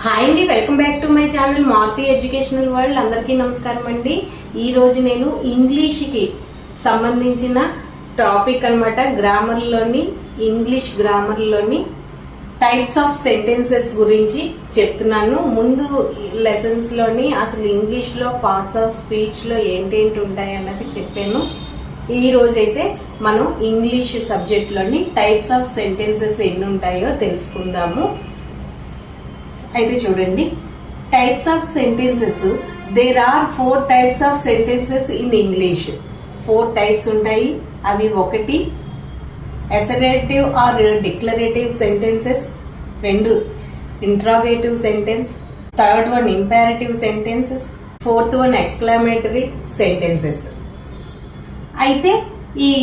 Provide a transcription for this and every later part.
Hi అండి, welcome back to my channel Maruti educational world. అందరికీ నమస్కారం అండి. ఈ రోజు నేను ఇంగ్లీష్ కి సంబంధించిన టాపిక్ అన్నమాట. ఇంగ్లీష్ గ్రామర్ లోని టైప్స్ ఆఫ్ సెంటెన్సెస్ గురించి చెప్తున్నాను. ముందు లెసన్స్ లోని అసలు ఇంగ్లీష్ లో పార్ట్స్ ఆఫ్ స్పీచ్ లో ఏంటేంటి ఉంటాయి అన్నది చెప్పాను. ఈ రోజైతే మనం ఇంగ్లీష్ సబ్జెక్ట్ లోని టైప్స్ ఆఫ్ సెంటెన్సెస్ ఎన్ని ఉంటాయో తెలుసుకుందాము. అయితే చూడండి, types of sentences. There are 4 types of sentences in English. 4 types ఉంటాయి. అవి ఒకటి assertive or declarative sentences, 2 interrogative sentence, 3rd one imperative sentences, 4th one exclamatory sentences. అయితే ఈ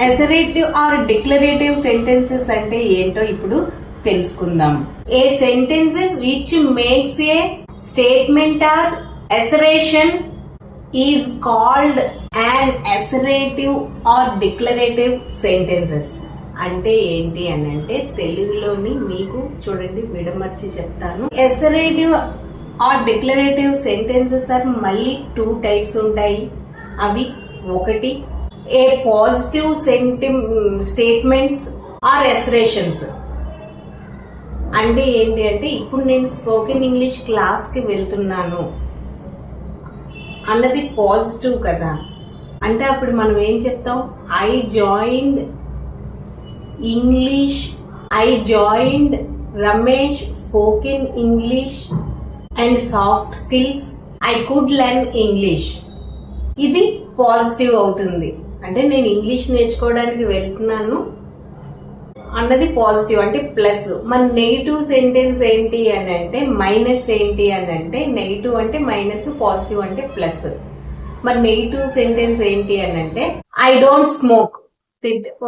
అసర్టివ్ ఆర్ డిక్లరేటివ్ సెంటెన్సెస్ అంటే ఏంటో ఇప్పుడు తెలుసుకుందాం. A sentences which makes a statement or assertion is called and assertive or declarative sentences. అంటే ఏంటి అని అంటే తెలుగులోని మీకు చూడండి విడమర్చి చెప్తాను. Assertive or declarative sentences are మళ్ళీ 2 టైప్స్ ఉంటాయి. అవి ఒకటి a positive statements or assertions. అంటే ఏంటి అంటే ఇప్పుడు నేను స్పోకెన్ ఇంగ్లీష్ క్లాస్ కి వెళ్తున్నాను అన్నది పాజిటివ్ కదా. అంటే అప్పుడు మనం ఏం చెప్తాం? I joined Ramesh spoken English and soft skills. I could learn English. ఇది పాజిటివ్ అవుతుంది. అంటే నేను ఇంగ్లీష్ నేర్చుకోవడానికి వెళ్తున్నాను అన్నది పాజిటివ్, అంటే ప్లస్. మన నెగిటివ్ సెంటెన్స్ ఏంటి అని అంటే మైనస్. ఏంటి అని అంటే నెగిటివ్ అంటే మైనస్, పాజిటివ్ అంటే ప్లస్. మరి నెగిటివ్ సెంటెన్స్ ఏంటి అని అంటే ఐ డోంట్ స్మోక్.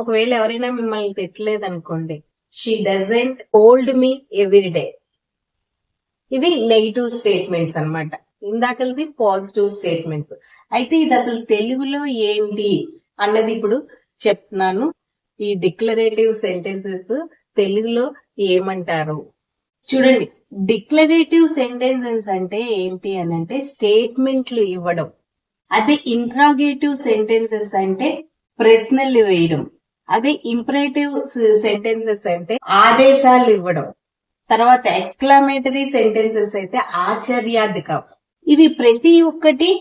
ఒకవేళ ఎవరైనా మిమ్మల్ని తిట్టలేదు అనుకోండి, she doesn't hold me every day. ఇవి నెగిటివ్ స్టేట్మెంట్స్ అన్నమాట. ఇందాకది పాజిటివ్ స్టేట్మెంట్స్. అయితే ఇది అసలు తెలుగులో ఏంటి అన్నది ఇప్పుడు చెప్తున్నాను. ఈ డిక్లరేటివ్ సెంటెన్సెస్ తెలుగులో ఏమంటారు చూడండి. డిక్లరేటివ్ సెంటెన్సెస్ అంటే ఏంటి అని అంటే స్టేట్మెంట్లు ఇవ్వడం. అదే ఇంట్రాగేటివ్ సెంటెన్సెస్ అంటే ప్రశ్నలు వేయడం. అదే ఇంపరేటివ్ సెంటెన్సెస్ అంటే ఆదేశాలు ఇవ్వడం. తర్వాత ఎక్స్క్లమేటరీ సెంటెన్సెస్ అయితే ఆశ్చర్యార్థకం. ఇవి ప్రతి ఒక్కటి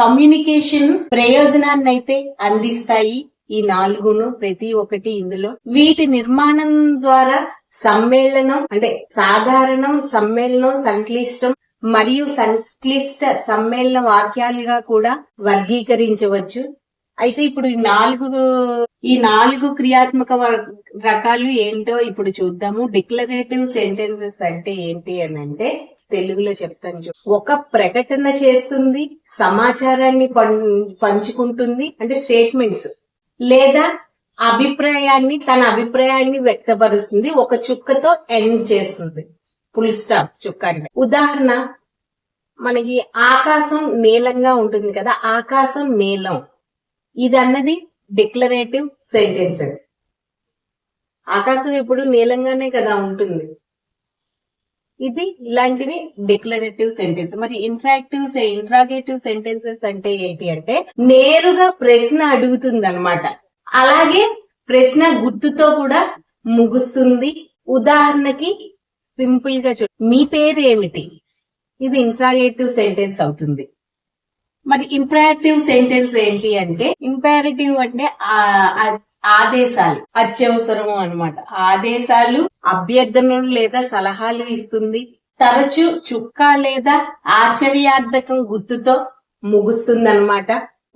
కమ్యూనికేషన్ ప్రయోజనాన్ని అయితే అందిస్తాయి. ఈ 4 ప్రతి ఒక్కటి ఇందులో. వీటి నిర్మాణం ద్వారా సమ్మేళనం అంటే సాధారణం, సమ్మేళనం, సంక్లిష్టం మరియు సంక్లిష్ట సమ్మేళన వాక్యాలుగా కూడా వర్గీకరించవచ్చు. అయితే ఇప్పుడు ఈ నాలుగు క్రియాత్మక రకాలు ఏంటో ఇప్పుడు చూద్దాము. డిక్లరేటివ్ సెంటెన్సెస్ అంటే ఏంటి అని అంటే తెలుగులో చెప్తాను. ఒక ప్రకటన చేస్తుంది, సమాచారాన్ని పంచుకుంటుంది, అంటే స్టేట్మెంట్స్, లేదా తన అభిప్రాయాన్ని వ్యక్తపరుస్తుంది, ఒక చుక్కతో ఎండ్ చేస్తుంది, ఫుల్ స్టాప్ చుక్క అంటే. ఉదాహరణ, మనకి ఆకాశం నీలంగా ఉంటుంది కదా, ఆకాశం నీలం. ఇది అన్నది డిక్లరేటివ్ సెంటెన్సెస్. ఆకాశం ఎప్పుడు నీలంగానే కదా ఉంటుంది. ఇది ఇలాంటివి డిక్లరేటివ్ సెంటెన్స్. మరి ఇంట్రాగేటివ్ సెంటెన్సెస్ అంటే ఏంటి అంటే నేరుగా ప్రశ్న అడుగుతుంది అనమాట. అలాగే ప్రశ్న గుర్తుతో కూడా ముగుస్తుంది. ఉదాహరణకి సింపుల్ గా మీ పేరు ఏమిటి? ఇది ఇంట్రాగేటివ్ సెంటెన్స్ అవుతుంది. మరి ఇంపరేటివ్ సెంటెన్స్ ఏంటి అంటే ఇంపారేటివ్ అంటే ఆదేశాలు, అత్యవసరం అన్నమాట. ఆదేశాలు, అభ్యర్థనలు లేదా సలహాలు ఇస్తుంది. తరచు చుక్క లేదా ఆశ్చర్యార్థకం గుర్తుతో ముగుస్తుందన్నమాట.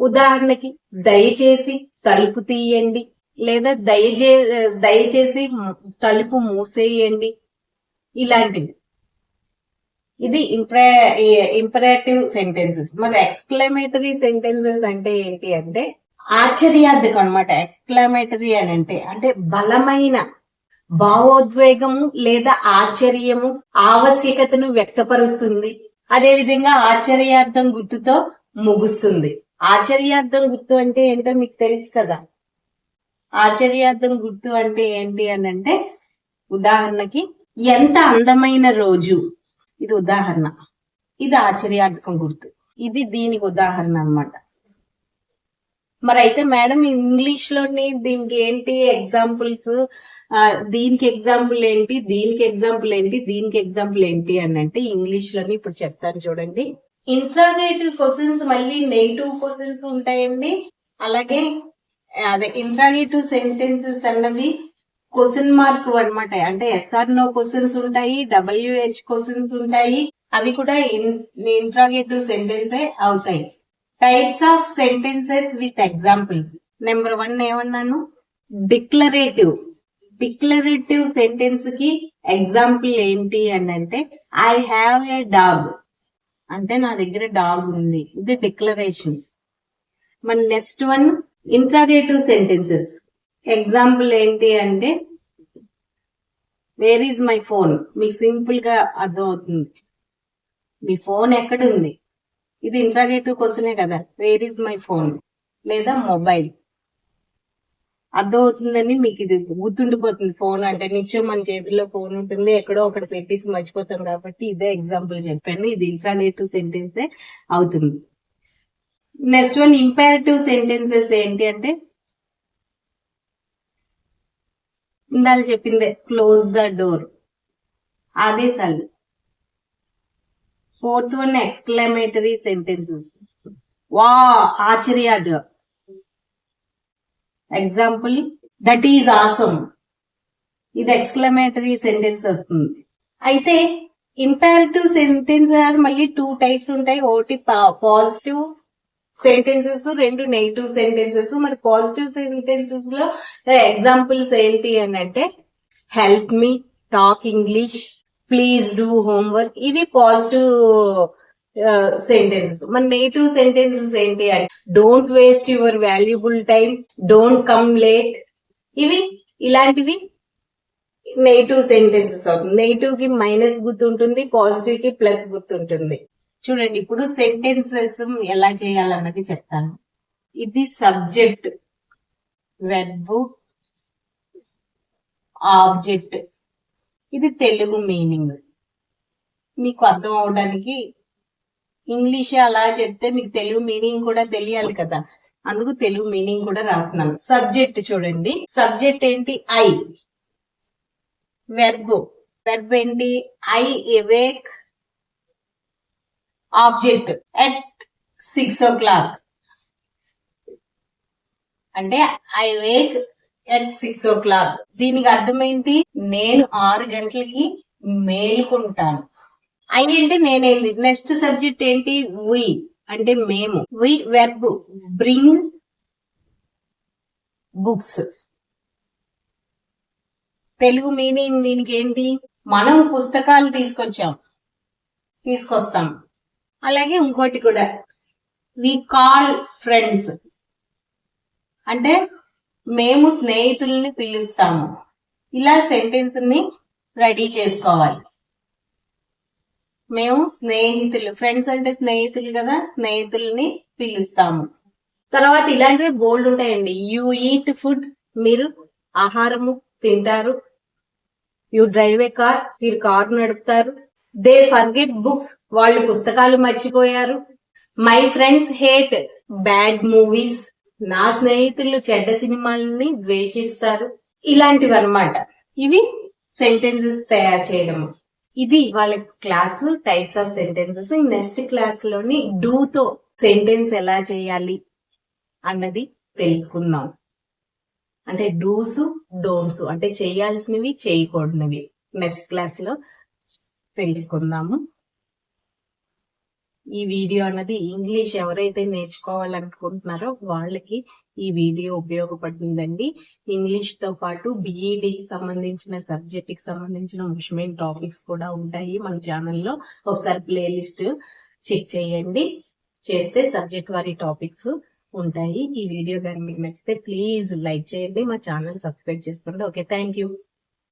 ఉదాహరణకి దయచేసి తలుపు తీయండి, లేదా దయచేసి తలుపు మూసేయండి, ఇలాంటివి. ఇది ఇంపరేటివ్ సెంటెన్సెస్. మరి ఎక్స్క్లమేటరీ సెంటెన్సెస్ అంటే ఏంటి అంటే ఆశ్చర్యార్థకం అనమాట. ఎక్స్క్లమేటరీ అని అంటే బలమైన భావోద్వేగము లేదా ఆశ్చర్యము, ఆవశ్యకతను వ్యక్తపరుస్తుంది. అదేవిధంగా ఆశ్చర్యార్థం గుర్తుతో ముగుస్తుంది. ఆశ్చర్యార్థం గుర్తు అంటే ఏంటో మీకు తెలుసు కదా. ఆశ్చర్యార్థం గుర్తు అంటే ఏంటి అని అంటే ఉదాహరణకి ఎంత అందమైన రోజు, ఇది ఉదాహరణ. ఇది ఆశ్చర్యార్థకం గుర్తు. ఇది దీనికి ఉదాహరణ అన్నమాట. మరి అయితే మేడం ఇంగ్లీష్ లోని దీనికి ఏంటి ఎగ్జాంపుల్స్, దీనికి ఎగ్జాంపుల్ ఏంటి, దీనికి ఎగ్జాంపుల్ ఏంటి, దీనికి ఎగ్జాంపుల్ ఏంటి అని అంటే ఇంగ్లీష్ లోని ఇప్పుడు చెప్తాను చూడండి. ఇంట్రాగేటివ్ క్వశ్చన్స్ మళ్ళీ నెగిటివ్ క్వశ్చన్స్ ఉంటాయండి. అలాగే అదే ఇంట్రాగేటివ్ సెంటెన్సెస్ అన్నవి క్వశ్చన్ మార్క్ అన్నమాట. అంటే ఎస్ఆర్ నో క్వశ్చన్స్ ఉంటాయి, WH క్వశ్చన్స్ ఉంటాయి. అవి కూడా ఇంట్రాగేటివ్ సెంటెన్సే అవుతాయి. Types of sentences with examples. Number 1 ఏమన్నాను? డిక్లరేటివ్. డిక్లరేటివ్ సెంటెన్స్ కి ఎగ్జాంపుల్ ఏంటి అని అంటే ఐ హ్యావ్ ఏ డాగ్, అంటే నా దగ్గర డాగ్ ఉంది, ఇది డిక్లరేషన్. మన next one interrogative sentences. Example ఏంటి అంటే వేర్ ఈజ్ మై ఫోన్, మీకు సింపుల్ గా అర్థం అవుతుంది. మీ ఫోన్ ఎక్కడుంది, ఇది ఇంట్రాగేటివ్ క్వశ్చనే కదా. వేర్ ఈజ్ మై ఫోన్ లేదా మొబైల్. అర్థం అవుతుందని మీకు ఇది గుర్తుండిపోతుంది. ఫోన్ అంటే నిత్యం మన చేతిలో ఫోన్ ఉంటుంది, ఎక్కడో ఒకటి పెట్టేసి మర్చిపోతాం కాబట్టి ఇదే ఎగ్జాంపుల్ చెప్పాను. ఇది ఇంట్రాగేటివ్ సెంటెన్సే అవుతుంది. నెక్స్ట్ వన్ ఇంపారేటివ్ సెంటెన్సెస్ ఏంటి అంటే ఇందాక చెప్పిందే క్లోజ్ ద డోర్, ఆదేశాలు. Fourth one exclamatory sentences. వా, ఆశ్చర్యాలు. ఎగ్జాంపుల్ దట్ ఈజ్ ఆసమ్, ఇది ఎక్స్క్లమేటరీ సెంటెన్స్ వస్తుంది. అయితే ఇంపారేటివ్ సెంటెన్స్ మళ్ళీ 2 టైప్స్ ఉంటాయి. ఒకటి పాజిటివ్ సెంటెన్సెస్, 2 నెగిటివ్ సెంటెన్సెస్. మరి పాజిటివ్ సెంటెన్సెస్ లో ఎగ్జాంపుల్స్ ఏంటి అని అంటే help me, talk English, please do homework. ఇవి పాజిటివ్ సెంటెన్సెస్. మన నెగిటివ్ సెంటెన్సెస్ ఏంటి అంటే don't waste your valuable time, don't come late. ఇవి ఇలాంటివి నెగిటివ్ సెంటెన్సెస్ అవుతుంది. నెగిటివ్ కి మైనస్ గుర్తుంటుంది, పాజిటివ్ కి ప్లస్ గుర్తుంటుంది. చూడండి ఇప్పుడు సెంటెన్సెస్ ఎలా చేయాలన్నది చెప్తాను. ఇది సబ్జెక్ట్, వెర్బ్, ఆబ్జెక్ట్. ఇది తెలుగు మీనింగ్. మీకు అర్థం అవడానికి ఇంగ్లీష్ అలా చెప్తే మీకు తెలుగు మీనింగ్ కూడా తెలియాలి కదా, అందుకు తెలుగు మీనింగ్ కూడా రాస్తున్నాను. సబ్జెక్ట్ చూడండి, సబ్జెక్ట్ ఏంటి? ఐ. వెర్బ్, వెర్బ్ ఏంటి? I awake. Object at 6 o'clock, అంటే ఐ వేక్ at 6 o'clock. దీనికి అర్థం ఏంటి? నేను 6 గంటలకి మేలుకుంటాను. ఐ అంటే నేనేంది. నెక్స్ట్ సబ్జెక్ట్ ఏంటి? వి అంటే మేము. We verb bring books. Telugu meaning దీనికి ఏంటి? మనం పుస్తకాలు తీసుకొస్తాం. అలాగే ఇంకోటి కూడా వి కాల్ ఫ్రెండ్స్, అంటే మేము స్నేహితుల్ని పిలుస్తాము. ఇలా సెంటెన్స్ ని రెడీ చేసుకోవాలి. మేము స్నేహితులు, ఫ్రెండ్స్ అంటే స్నేహితులు కదా, స్నేహితుల్ని పిలుస్తాము. తర్వాత ఇలాంటివి బోల్డ్ ఉంటాయండి. యూ ఈట్ ఫుడ్, మీరు ఆహారము తింటారు. యూ డ్రైవ్ ఏ కార్, మీరు కారు నడుపుతారు. దే ఫర్గెట్ బుక్స్, వాళ్ళు పుస్తకాలు మర్చిపోయారు. My friends hate bad movies, నా స్నేహితులు చెడ్డ సినిమాలని ద్వేషిస్తారు. ఇలాంటివి అన్నమాట. ఇవి సెంటెన్సెస్ తయారు చేయడం. ఇది వాళ్ళ class types of sentences. Next class లోని డూ తో సెంటెన్స్ ఎలా చేయాలి అన్నది తెలుసుకుందాం. అంటే డూస్ డోంట్స్, అంటే చేయాల్సినవి చేయకూడనివి నెక్స్ట్ క్లాస్ లో తెలుసుకుందాము. ఈ వీడియో అన్నది ఇంగ్లీష్ ఎవరైతే నేర్చుకోవాలనుకుంటున్నారో వాళ్ళకి ఈ వీడియో ఉపయోగపడుతుందండి. ఇంగ్లీష్ తో పాటు బిఈడికి సంబంధించిన సబ్జెక్ట్ కి సంబంధించిన ముఖ్యమైన టాపిక్స్ కూడా ఉంటాయి మన ఛానల్లో. ఒకసారి ప్లేలిస్ట్ చెక్ చేయండి, చేస్తే సబ్జెక్ట్ వారి టాపిక్స్ ఉంటాయి. ఈ వీడియో కానీ మీకు నచ్చితే ప్లీజ్ లైక్ చేయండి, మా ఛానల్ సబ్స్క్రైబ్ చేసుకోండి. Okay, thank you.